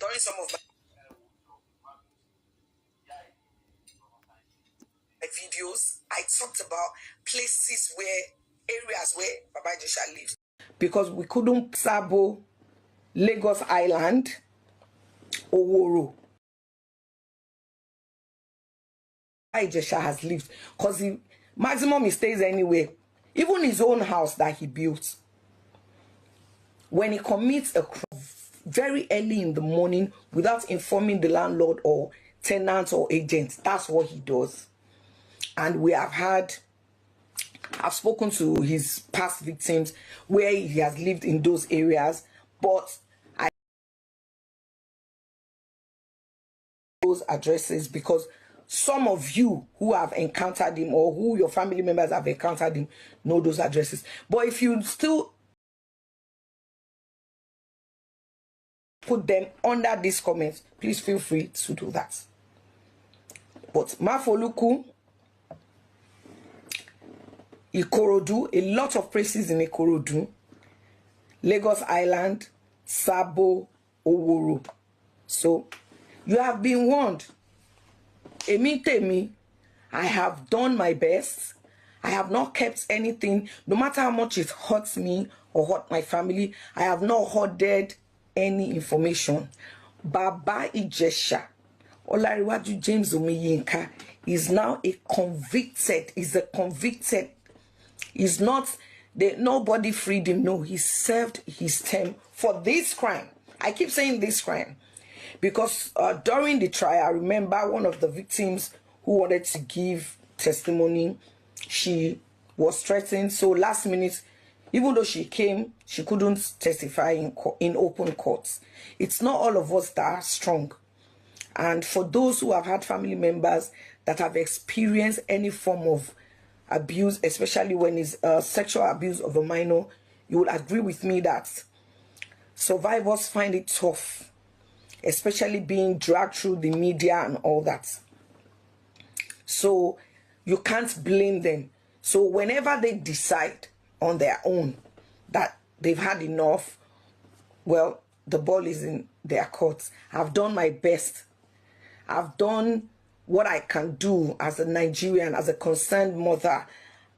during some of my videos, I talked about places areas where Baba Ijesha lives. Because we couldn't Sabo, Lagos Island, Oworo. Ijesha has lived. Because maximum he stays anywhere. Even his own house that he built. When he commits a crime very early in the morning without informing the landlord or tenant or agent, that's what he does. And we have I've spoken to his past victims where he has lived in those areas, but those addresses because some of you who have encountered him or who your family members have encountered him know those addresses. But if you still put them under these comments, please feel free to do that. But Mafoluku, Ikorodu, a lot of places in Ikorodu, Lagos Island, Sabo, Oworo. So you have been warned. Emi, I have done my best. I have not kept anything, no matter how much it hurts me or hurt my family. I have not hoarded any information. Baba Ijesha, Olariwaju James Omiyinka, is now a convicted. He's not, nobody freed him. No, he served his term for this crime. I keep saying this crime because during the trial, I remember one of the victims who wanted to give testimony, she was threatened. So last minute, even though she came, she couldn't testify in open courts. It's not all of us that are strong. And for those who have had family members that have experienced any form of abuse, especially when it's sexual abuse of a minor, you will agree with me that survivors find it tough, especially being dragged through the media and all that. So you can't blame them. So whenever they decide on their own that they've had enough, well, the ball is in their courts. I've done my best. I've done what I can do as a Nigerian, as a concerned mother,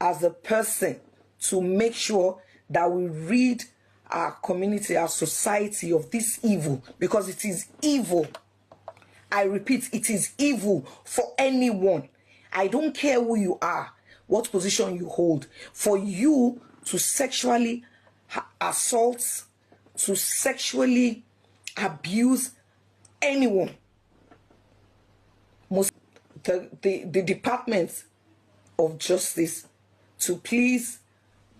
as a person, to make sure that we rid our community, our society of this evil, because it is evil. I repeat, it is evil for anyone. I don't care who you are, what position you hold, for you to sexually assault, to sexually abuse anyone. The Department of Justice to please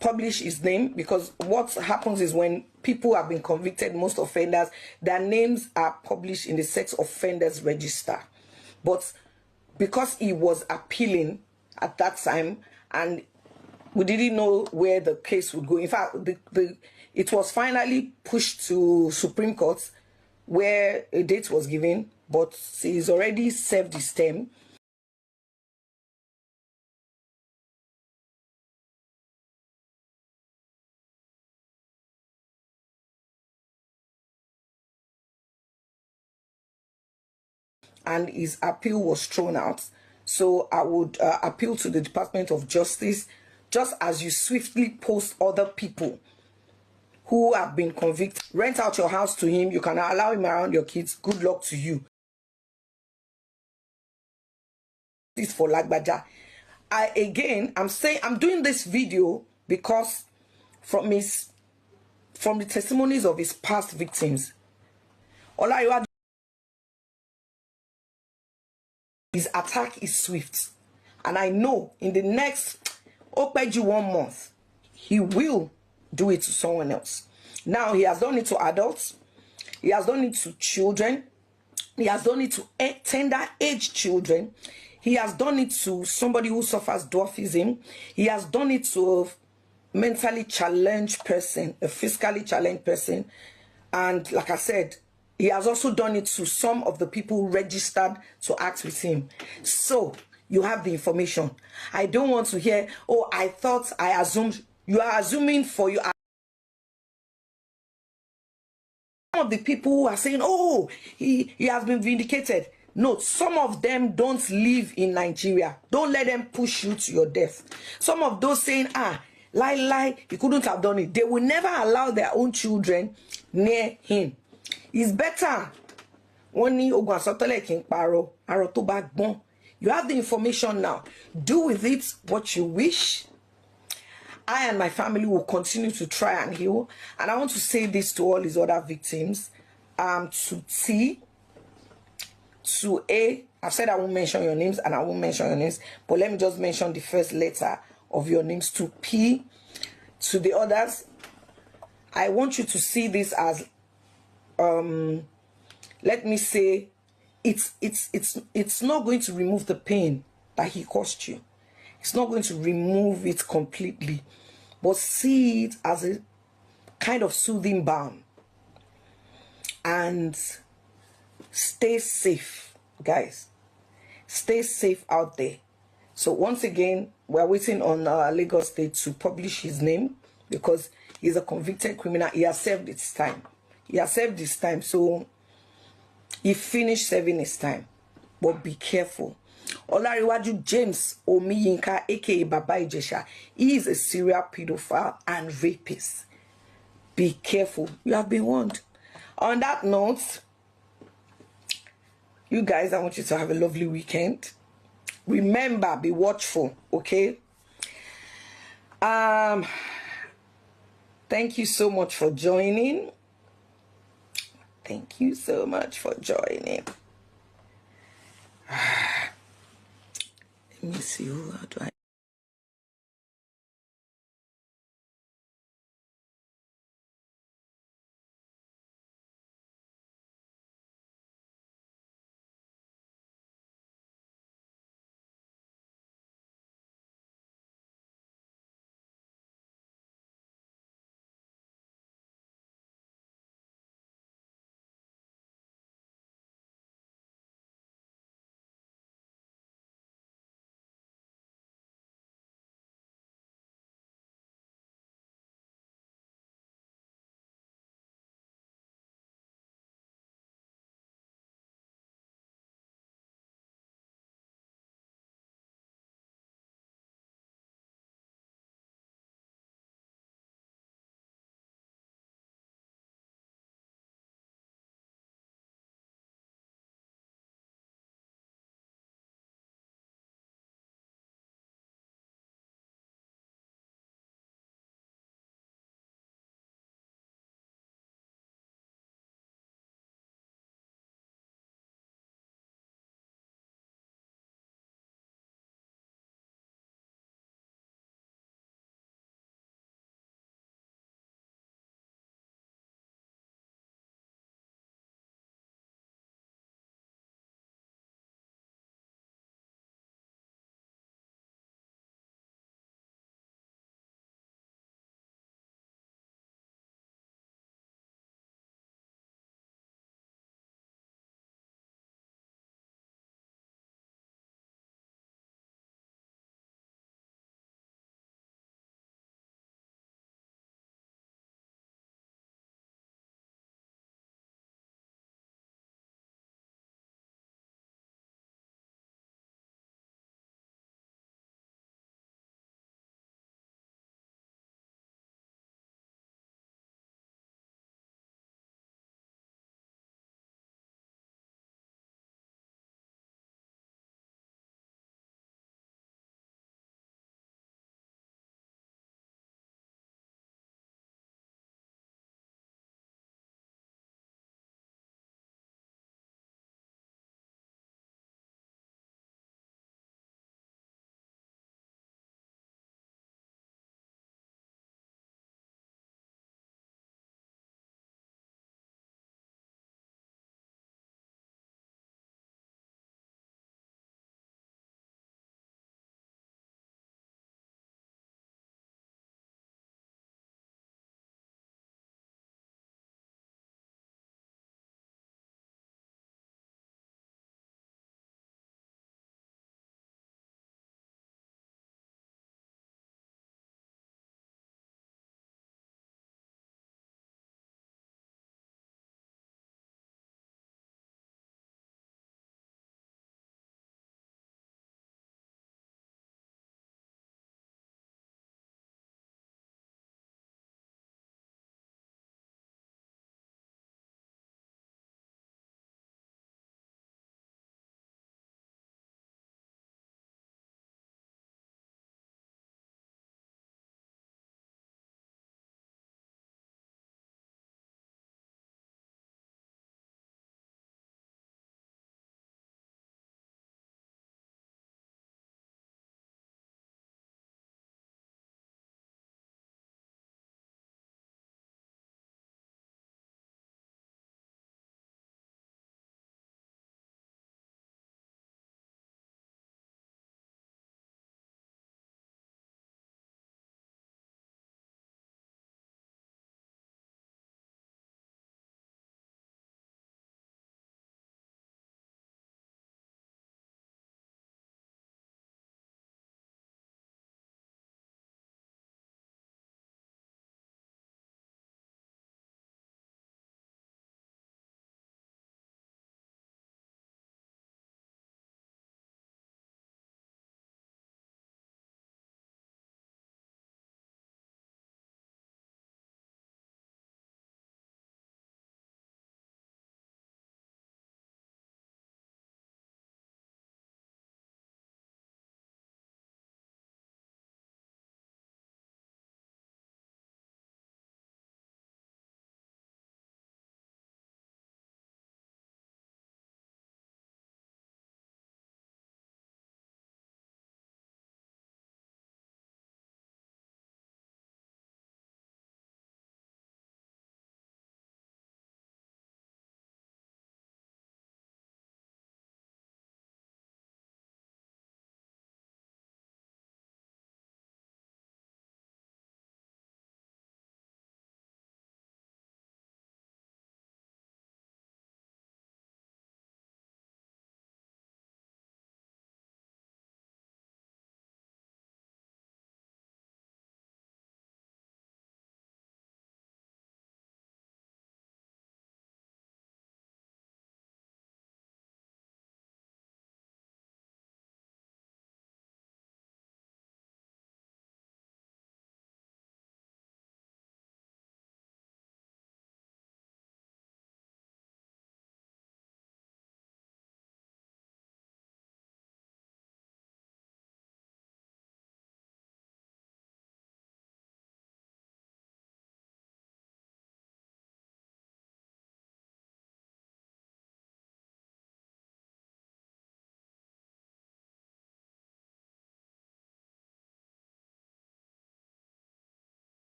publish his name, because what happens is when people have been convicted, most offenders, their names are published in the sex offenders register. But because he was appealing at that time and we didn't know where the case would go, in fact it was finally pushed to Supreme Court where a date was given, but he's already served his term. And his appeal was thrown out. So I would appeal to the Department of Justice, just as you swiftly post other people who have been convicted. Rent out your house to him. You can allow him around your kids. Good luck to you. This is for Lagbaja. I'm doing this video because from the testimonies of his past victims, his attack is swift, and I know in the next 1 month he will do it to someone else. Now he has done it to adults, he has done it to children, he has done it to tender age children, he has done it to somebody who suffers dwarfism, he has done it to a mentally challenged person, a physically challenged person, and like I said, he has also done it to some of the people registered to act with him. So you have the information. I don't want to hear, oh, I thought, I assumed. You are assuming for you. Some of the people who are saying, oh, he has been vindicated. No, some of them don't live in Nigeria. Don't let them push you to your death. Some of those saying, lie, he couldn't have done it. They will never allow their own children near him. It's better. You have the information now. Do with it what you wish. I and my family will continue to try and heal. And I want to say this to all his other victims. To T, to A, I've said I won't mention your names and I won't mention your names. But let me just mention the first letter of your names. To P, to the others, I want you to see this as, let me say, it's not going to remove the pain that he caused you. It's not going to remove it completely, but see it as a kind of soothing balm. And stay safe, guys. Stay safe out there. So once again, we're waiting on Lagos State to publish his name because he's a convicted criminal. He has served his time. He has served his time. So he finished serving his time. But be careful. Olariwaju James Omiyinka, aka Baba Ijesha, he is a serial pedophile and rapist. Be careful. You have been warned. On that note, you guys, I want you to have a lovely weekend. Remember, be watchful, okay? Thank you so much for joining. Thank you so much for joining. Let me see, how do I